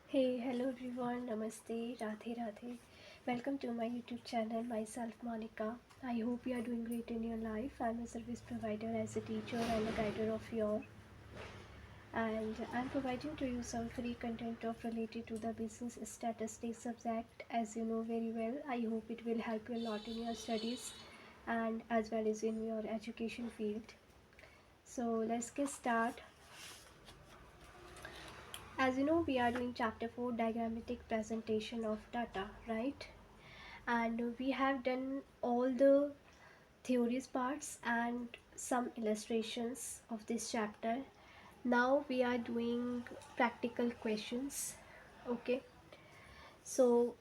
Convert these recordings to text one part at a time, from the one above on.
Hey, hello everyone, Namaste, Radhe Radhe. Welcome to my YouTube channel, myself Monica. I hope you are doing great in your life. I'm a service provider as a teacher and a guider of your, and I'm providing to you some free content of related to the business statistics subject. As you know very well, I hope it will help you a lot in your studies and as well as in your education field. So let's get started. As you know, we are doing chapter 4 diagrammatic presentation of data, right? And we have done all the theories parts and some illustrations of this chapter. Now we are doing practical questions. Okay, so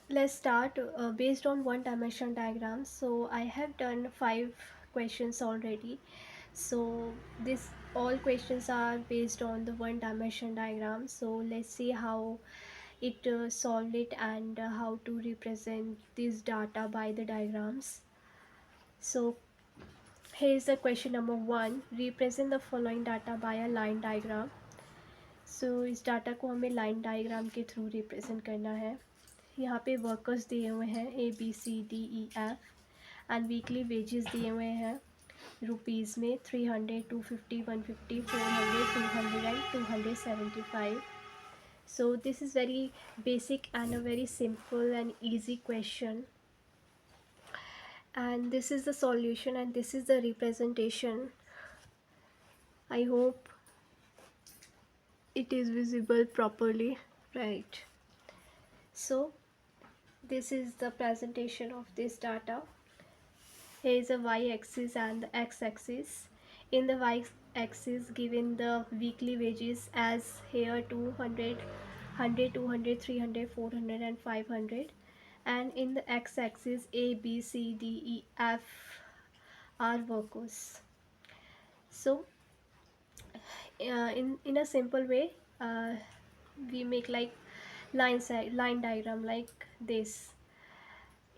let's start based on one dimension diagram. So I have done 5 questions already. So this all questions are based on the one dimension diagram. So let's see how it solved it and how to represent this data by the diagrams. So here's the question number 1. Represent the following data by a line diagram. So इस data को हमें line diagram के through represent करना है. यहाँ पे workers दिए हुए हैं ABCDEF एंड वीकली वेजेस दिए हुए हैं रुपीज़ में 300, 250, 150, 400, 200 and 275. So this is very basic and a very simple and easy question, and this is the solution and this is the representation. I hope it is visible properly, right? So this is the presentation of this data. Here is a y-axis and the x-axis. In the y-axis given the weekly wages as here 200, 100, 200, 300, 400 and 500, and in the x-axis A, B, C, D, E, F are workers. So in a simple way, we make like line diagram like this.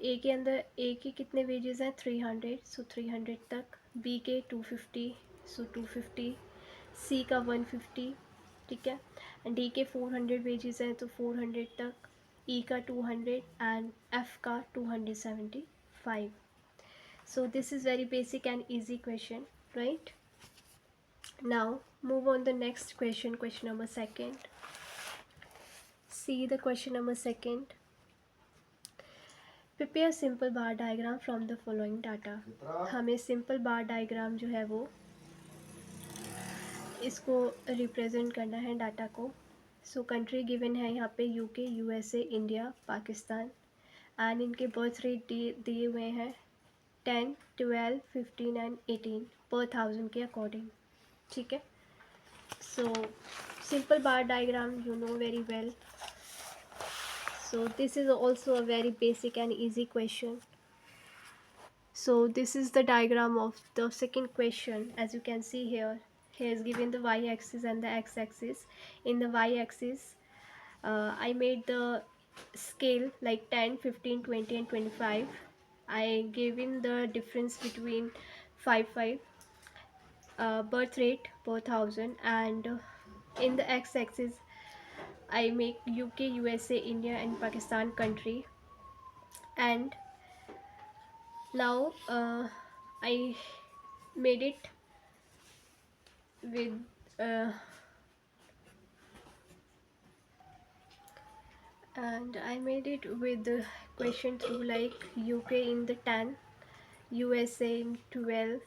ए के अंदर ए के कितने wages हैं 300, सो 300 तक. B के 250, सो 250. सी का 150, ठीक है. एंड डी के 400 वेजेस हैं तो 400 तक. ई का 200 एंड एफ का 275. So this is very basic and easy question, right? Now move on the next question, question number 2. See the question number 2. Prepare simple bar diagram from the following data. हमें simple bar diagram जो है वो इसको represent करना है data को. सो country given है यहाँ पे UK, USA, India, Pakistan, and इनके बर्थ रेट दिए हुए हैं 10, 12, 15 एंड 18 पर 1000 के अकॉर्डिंग, ठीक है. So simple bar diagram you know very well. So this is also a very basic and easy question. So this is the diagram of the second question. As you can see here, is given the y-axis and the x-axis. In the y-axis, I made the scale like 10, 15, 20 and 25. I gave in the difference between 5, birth rate per 1000, and in the x-axis I make UK, USA, India and Pakistan country. And now I made it with the question through like UK in the 10, USA in 12,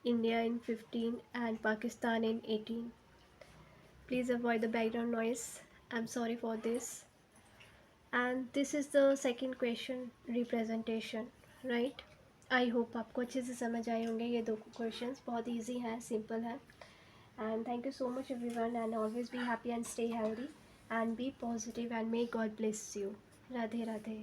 India in 15 and Pakistan in 18. Please avoid the background noise. I'm sorry for this. And this is the second question representation, right? I hope आपको अच्छे से समझ आए होंगे. ये 2 questions बहुत easy हैं, simple हैं. And thank you so much everyone, and always be happy and stay healthy and be positive, and may God bless you. Radhe Radhe.